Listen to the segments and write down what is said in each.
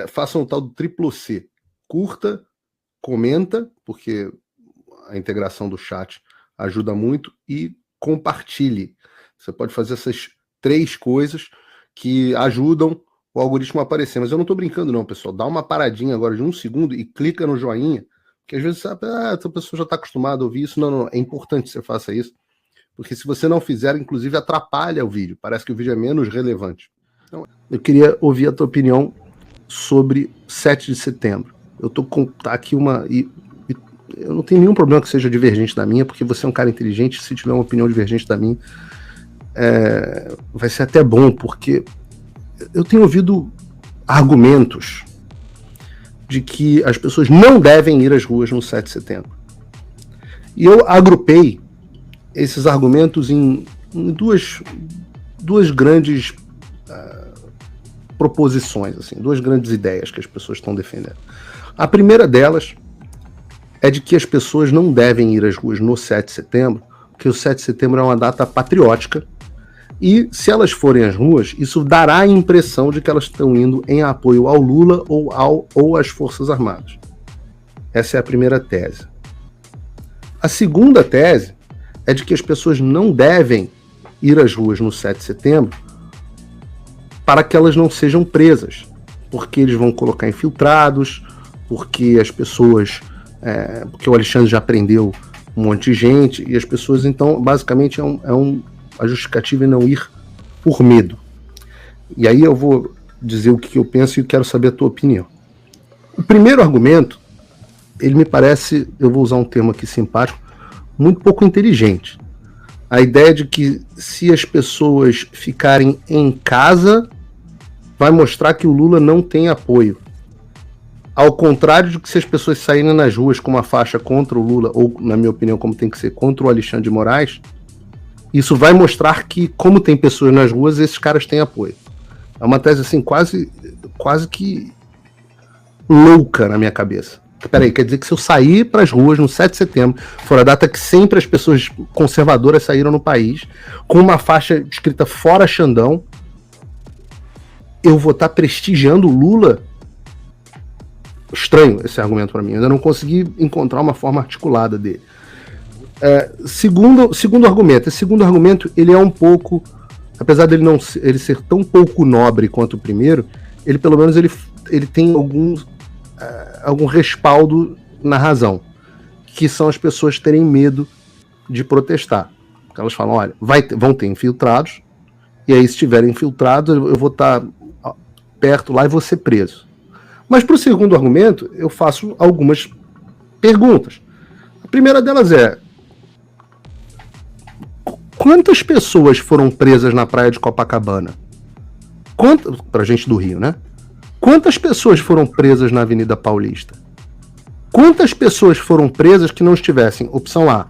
façam o tal do triplo C. Curta, comenta, porque a integração do chat ajuda muito, e compartilhe. Você pode fazer essas 3 coisas que ajudam o algoritmo a aparecer. Mas eu não estou brincando não, pessoal. Dá uma paradinha agora de 1 segundo e clica no joinha, porque às vezes sabe, essa pessoa já está acostumada a ouvir isso. Não, é importante que você faça isso, porque se você não fizer, inclusive atrapalha o vídeo. Parece que o vídeo é menos relevante. Então, eu queria ouvir a tua opinião sobre 7 de setembro. Eu tô com aqui eu não tenho nenhum problema que seja divergente da minha, porque você é um cara inteligente. Se tiver uma opinião divergente da minha, vai ser até bom, porque eu tenho ouvido argumentos de que as pessoas não devem ir às ruas no 7 de setembro. E eu agrupei esses argumentos em duas grandes proposições, assim, 2 grandes ideias que as pessoas estão defendendo. A primeira delas é de que as pessoas não devem ir às ruas no 7 de setembro, porque o 7 de setembro é uma data patriótica, e se elas forem às ruas, isso dará a impressão de que elas estão indo em apoio ao Lula ou às Forças Armadas. Essa é a primeira tese. A segunda tese é de que as pessoas não devem ir às ruas no 7 de setembro para que elas não sejam presas, porque eles vão colocar infiltrados, porque as pessoas... porque o Alexandre já prendeu um monte de gente, e as pessoas, então, basicamente a justificativa é não ir por medo. E aí eu vou dizer o que eu penso e quero saber a tua opinião. O primeiro argumento, ele me parece, eu vou usar um termo aqui simpático, muito pouco inteligente. A ideia de que se as pessoas ficarem em casa, vai mostrar que o Lula não tem apoio. Ao contrário de que se as pessoas saírem nas ruas com uma faixa contra o Lula, ou, na minha opinião, como tem que ser, contra o Alexandre de Moraes, isso vai mostrar que, como tem pessoas nas ruas, esses caras têm apoio. É uma tese, assim, quase que louca na minha cabeça. Peraí, quer dizer que se eu sair para as ruas no 7 de setembro, for a data que sempre as pessoas conservadoras saíram no país, com uma faixa escrita Fora Xandão, eu vou estar prestigiando o Lula? Estranho esse argumento para mim. Eu ainda não consegui encontrar uma forma articulada dele. Segundo argumento. Esse segundo argumento, ele é um pouco... Apesar dele ele ser tão pouco nobre quanto o primeiro, ele pelo menos ele tem algum respaldo na razão, que são as pessoas terem medo de protestar. Porque elas falam, olha, vão ter infiltrados, e aí se tiverem infiltrados, eu vou estar perto lá e vou ser preso. Mas para o segundo argumento, eu faço algumas perguntas. A primeira delas é: quantas pessoas foram presas na praia de Copacabana? Pra gente do Rio, né? Quantas pessoas foram presas na Avenida Paulista? Quantas pessoas foram presas que não estivessem, opção A,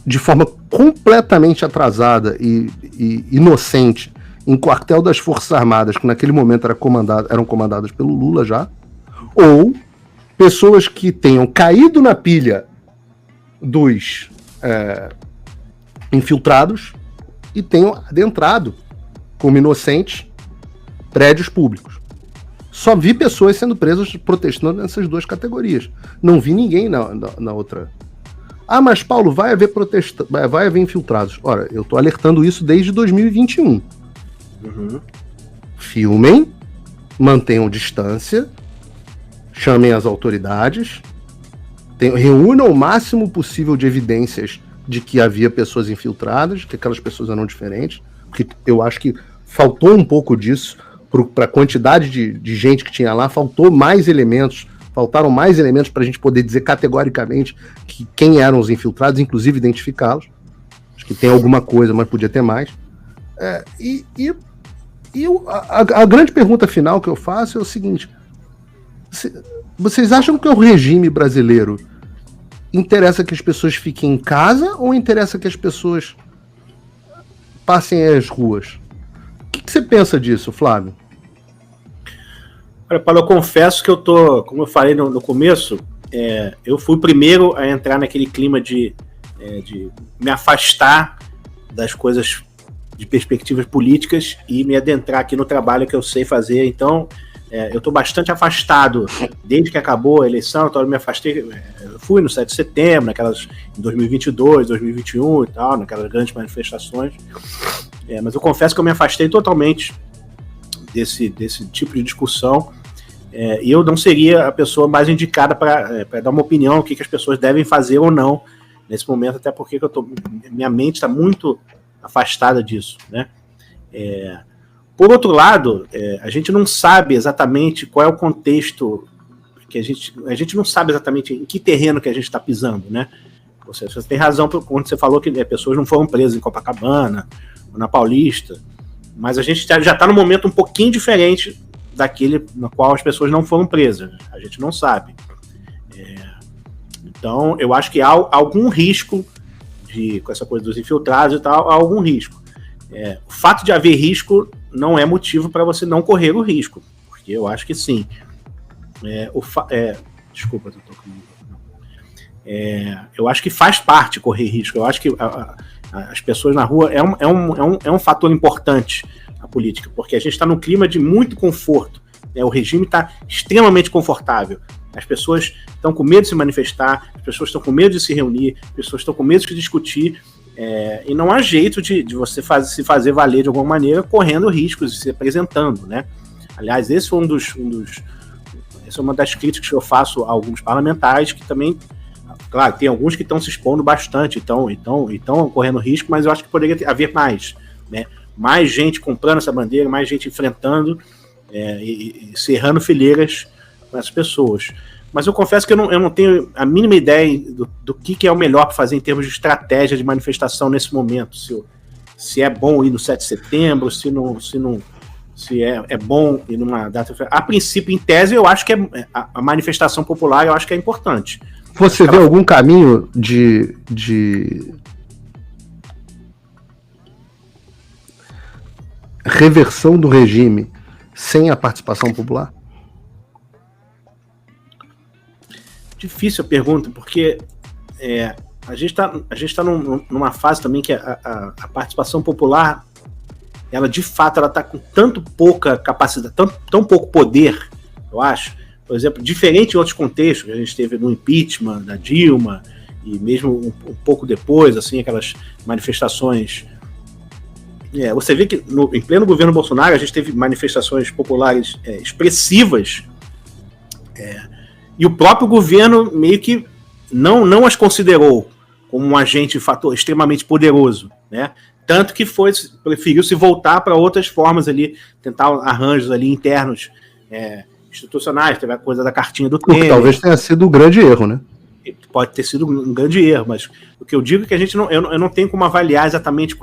de forma completamente atrasada e inocente, em quartel das Forças Armadas, que naquele momento eram comandadas pelo Lula já, ou pessoas que tenham caído na pilha dos infiltrados e tenham adentrado como inocentes prédios públicos. Só vi pessoas sendo presas protestando nessas 2 categorias. Não vi ninguém na outra. Ah, mas Paulo, vai haver infiltrados. Ora, eu estou alertando isso desde 2021. Uhum. Filmem, mantenham distância, chamem as autoridades, reúnam o máximo possível de evidências de que havia pessoas infiltradas, que aquelas pessoas eram diferentes, porque eu acho que faltou um pouco disso para a quantidade de gente que tinha lá, faltaram mais elementos para a gente poder dizer categoricamente quem eram os infiltrados, inclusive identificá-los. Acho que tem alguma coisa, mas podia ter mais. A grande pergunta final que eu faço é o seguinte: vocês acham que o regime brasileiro interessa que as pessoas fiquem em casa ou interessa que as pessoas passem às ruas? O que você pensa disso, Flávio? Olha, Paulo, eu confesso que como eu falei no começo, eu fui o primeiro a entrar naquele clima de me afastar das coisas de perspectivas políticas e me adentrar aqui no trabalho que eu sei fazer. Então, eu estou bastante afastado desde que acabou a eleição. Então, eu me afastei, eu fui no 7 de setembro, naquelas em 2022, 2021 e tal, naquelas grandes manifestações. Mas eu confesso que eu me afastei totalmente desse tipo de discussão. E eu não seria a pessoa mais indicada para dar uma opinião o que as pessoas devem fazer ou não nesse momento, até porque minha mente está muito afastada disso, né? Por outro lado, a gente não sabe exatamente qual é o contexto, que a gente não sabe exatamente em que terreno que a gente está pisando, né? Você tem razão quando você falou que pessoas não foram presas em Copacabana ou na Paulista, mas a gente já está num momento um pouquinho diferente daquele no qual as pessoas não foram presas. A gente não sabe. Então, eu acho que há algum risco com essa coisa dos infiltrados e tal, há algum risco. O fato de haver risco não é motivo para você não correr o risco, porque eu acho que sim. Desculpa, eu tô tocando. Eu acho que faz parte correr risco. Eu acho que as pessoas na rua é um fator importante na política, porque a gente está num clima de muito conforto. O regime está extremamente confortável. As pessoas estão com medo de se manifestar, as pessoas estão com medo de se reunir, as pessoas estão com medo de discutir, e não há jeito de você se fazer valer de alguma maneira correndo riscos e se apresentando, né? Aliás, esse foi essa é uma das críticas que eu faço a alguns parlamentares que também, claro, tem alguns que estão se expondo bastante, estão correndo risco, mas eu acho que poderia haver mais, né? Mais gente comprando essa bandeira, mais gente enfrentando e cerrando fileiras com essas pessoas. Mas eu confesso que eu não tenho a mínima ideia do que é o melhor para fazer em termos de estratégia de manifestação nesse momento. Se é bom ir no 7 de setembro, se é bom ir numa data... A princípio, em tese, eu acho que a manifestação popular eu acho que é importante. Você vê algum caminho de reversão do regime sem a participação popular? Difícil a pergunta, porque a gente está numa fase também que a participação popular, ela de fato está com tanto pouca capacidade, tão pouco poder, eu acho. Por exemplo, diferente em outros contextos, a gente teve no impeachment da Dilma, e mesmo um pouco depois, assim, aquelas manifestações. Você vê que em pleno governo Bolsonaro a gente teve manifestações populares expressivas, e o próprio governo meio que não as considerou como um agente fator extremamente poderoso, né? Tanto que preferiu se voltar para outras formas ali, tentar arranjos ali internos, institucionais. Teve a coisa da cartinha do Temer. Talvez tenha sido um grande erro, né? Pode ter sido um grande erro, mas o que eu digo é que eu não tenho como avaliar exatamente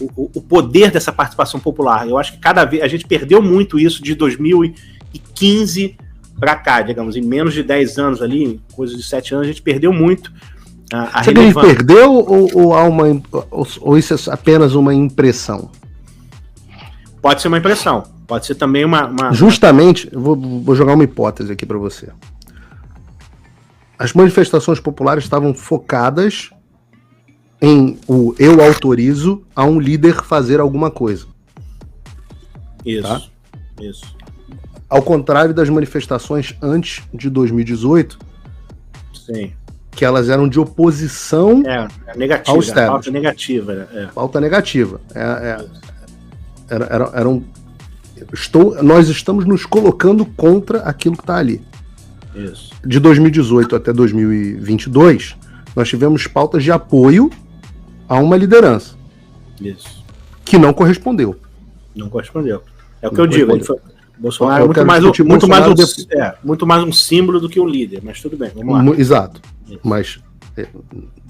o poder dessa participação popular. Eu acho que cada vez a gente perdeu muito isso de 2015 para cá, digamos, em menos de 10 anos ali, coisa de 7 anos, a gente perdeu muito a relevância. Você perdeu ou isso é apenas uma impressão? Pode ser uma impressão, pode ser também uma... Justamente, eu vou jogar uma hipótese aqui para você. As manifestações populares estavam focadas em eu autorizo a um líder fazer alguma coisa. Isso, tá? Isso. Ao contrário das manifestações antes de 2018, sim, que elas eram de oposição negativa, ao establishment. Pauta negativa. Pauta negativa. Nós estamos nos colocando contra aquilo que está ali. Isso. De 2018 até 2022, nós tivemos pautas de apoio a uma liderança. Isso. Que não correspondeu. Não correspondeu. É o que eu digo. Bolsonaro é muito mais um símbolo do que um líder, mas tudo bem, vamos lá. Exato. Isso. Mas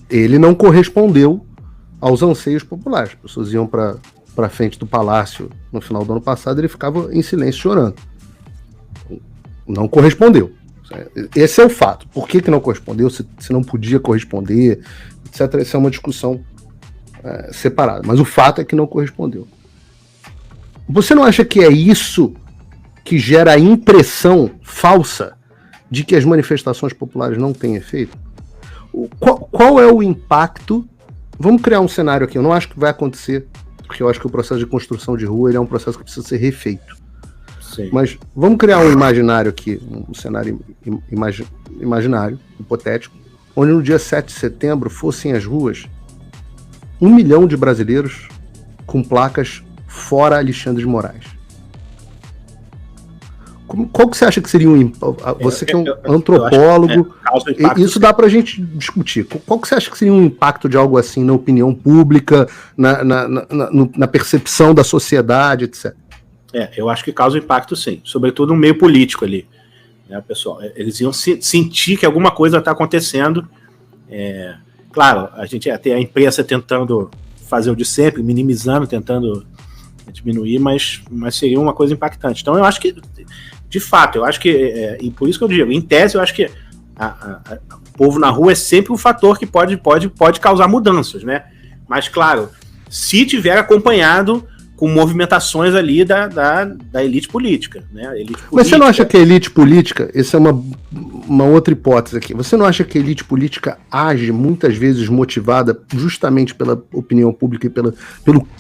ele não correspondeu aos anseios populares. As pessoas iam para frente do palácio no final do ano passado, ele ficava em silêncio chorando. Não correspondeu. Esse é o fato. Por que não correspondeu? Se não podia corresponder, etc. Essa é uma discussão separada. Mas o fato é que não correspondeu. Você não acha que é isso que gera a impressão falsa de que as manifestações populares não têm efeito? Qual é o impacto? Vamos criar um cenário aqui. Eu não acho que vai acontecer, porque eu acho que o processo de construção de rua ele é um processo que precisa ser refeito. Sim. Mas vamos criar um imaginário aqui, um cenário imaginário, hipotético, onde no dia 7 de setembro fossem as ruas 1 milhão de brasileiros com placas fora Alexandre de Moraes. Qual que você acha que seria você que é um antropólogo, isso dá pra gente discutir. Qual que você acha que seria um impacto de algo assim na opinião pública, na percepção da sociedade, etc? Eu acho que causa impacto sim, sobretudo no meio político ali, né, pessoal? Eles iam sentir que alguma coisa está acontecendo. Claro, a gente ia ter a imprensa tentando fazer o de sempre, minimizando, tentando diminuir, mas seria uma coisa impactante. Então eu acho que, de fato, e por isso que eu digo, em tese, eu acho que o povo na rua é sempre um fator que pode causar mudanças, né? Mas, claro, se tiver acompanhado com movimentações ali da elite política, né? Mas você não acha que a elite política, essa é uma outra hipótese aqui, você não acha que a elite política age muitas vezes motivada justamente pela opinião pública e pelo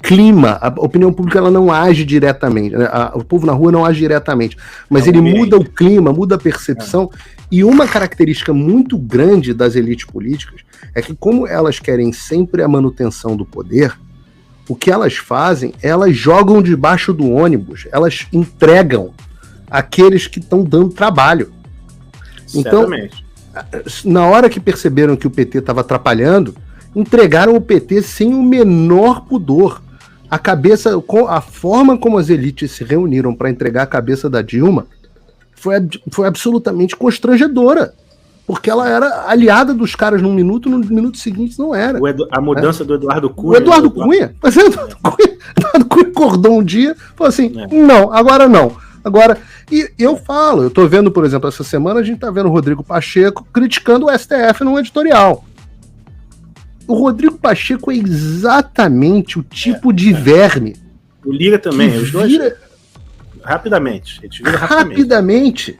clima? A opinião pública ela não age diretamente, né? O povo na rua não age diretamente, mas ele muda o clima, muda a percepção, e uma característica muito grande das elites políticas é que como elas querem sempre a manutenção do poder, o que elas fazem, elas jogam debaixo do ônibus, elas entregam aqueles que estão dando trabalho. Certamente. Então, na hora que perceberam que o PT estava atrapalhando, entregaram o PT sem o menor pudor. A forma como as elites se reuniram para entregar a cabeça da Dilma foi absolutamente constrangedora. Porque ela era aliada dos caras num minuto, no minuto seguinte não era. A mudança do Eduardo Cunha. O Eduardo Cunha. Mas o Eduardo Cunha acordou um dia e falou assim, não, agora não. Agora, e eu tô vendo, por exemplo, essa semana a gente tá vendo o Rodrigo Pacheco criticando o STF num editorial. O Rodrigo Pacheco é exatamente o tipo de verme. O Lira também, os dois. Rapidamente. Rapidamente.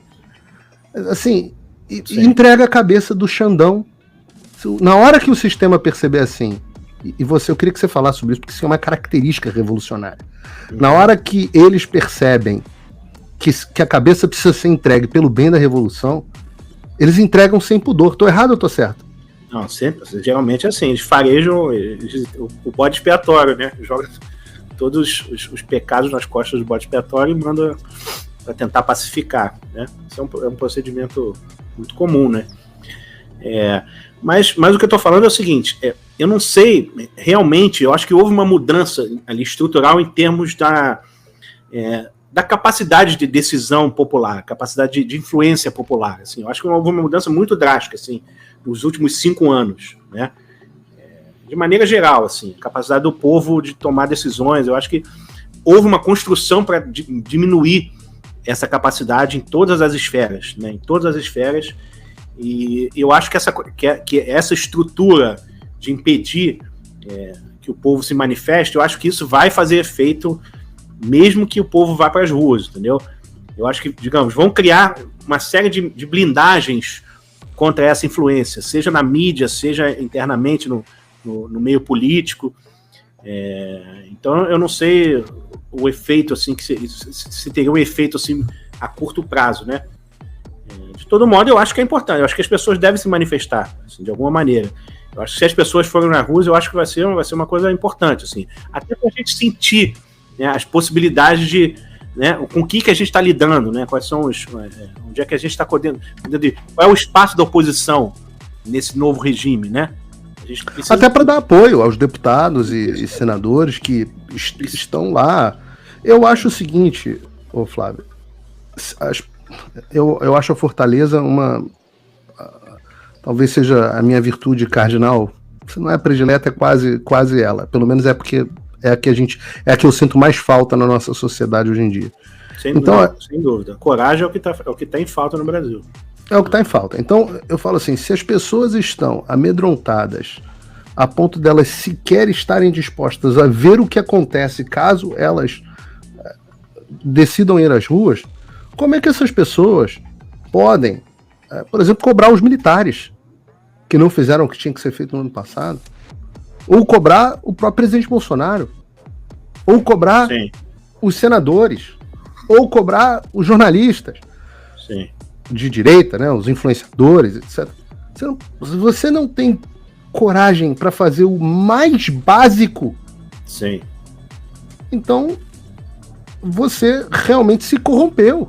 Assim... E entrega a cabeça do Xandão. Na hora que o sistema perceber assim, eu queria que você falasse sobre isso, porque isso é uma característica revolucionária. Na hora que eles percebem que a cabeça precisa ser entregue pelo bem da revolução, eles entregam sem pudor. Tô errado ou tô certo? Não, sempre. Geralmente é assim, eles farejam o bode expiatório, né? Joga todos os pecados nas costas do bode expiatório e manda para tentar pacificar, né? Isso é um procedimento muito comum, né? Mas o que eu estou falando é o seguinte, eu não sei, realmente, eu acho que houve uma mudança ali estrutural em termos da capacidade de decisão popular, capacidade de influência popular, assim, eu acho que houve uma mudança muito drástica, assim, nos últimos 5 anos, né? De maneira geral, assim, capacidade do povo de tomar decisões, eu acho que houve uma construção para diminuir essa capacidade em todas as esferas, né? Em todas as esferas, e eu acho que essa estrutura de impedir que o povo se manifeste, eu acho que isso vai fazer efeito mesmo que o povo vá para as ruas, entendeu? Eu acho que, digamos, vão criar uma série de blindagens contra essa influência, seja na mídia, seja internamente no meio político. Então eu não sei o efeito, assim, que se teria um efeito assim a curto prazo, né? De todo modo, eu acho que é importante, eu acho que as pessoas devem se manifestar, assim, de alguma maneira. Eu acho que se as pessoas forem nas ruas, eu acho que vai ser uma coisa importante, assim, até para a gente sentir, né, as possibilidades de, né, com o que a gente está lidando, né? Quais são onde é que a gente está podendo, qual é o espaço da oposição nesse novo regime, né? Até para dar apoio aos deputados e senadores que estão lá. Eu acho o seguinte, ô Flávio, eu acho a Fortaleza talvez seja a minha virtude cardinal. Se não é predileta, é quase ela. Pelo menos é porque é a que eu sinto mais falta na nossa sociedade hoje em dia. Sem dúvida. Coragem é o que tá em falta no Brasil. É o que está em falta. Então, eu falo assim, se as pessoas estão amedrontadas a ponto delas sequer estarem dispostas a ver o que acontece caso elas decidam ir às ruas, como é que essas pessoas podem, por exemplo, cobrar os militares que não fizeram o que tinha que ser feito no ano passado? Ou cobrar o próprio presidente Bolsonaro? ou cobrar Sim. os senadores, ou cobrar os jornalistas Sim. de direita, né, os influenciadores, etc. Você não tem coragem para fazer o mais básico, Sim. então você realmente se corrompeu.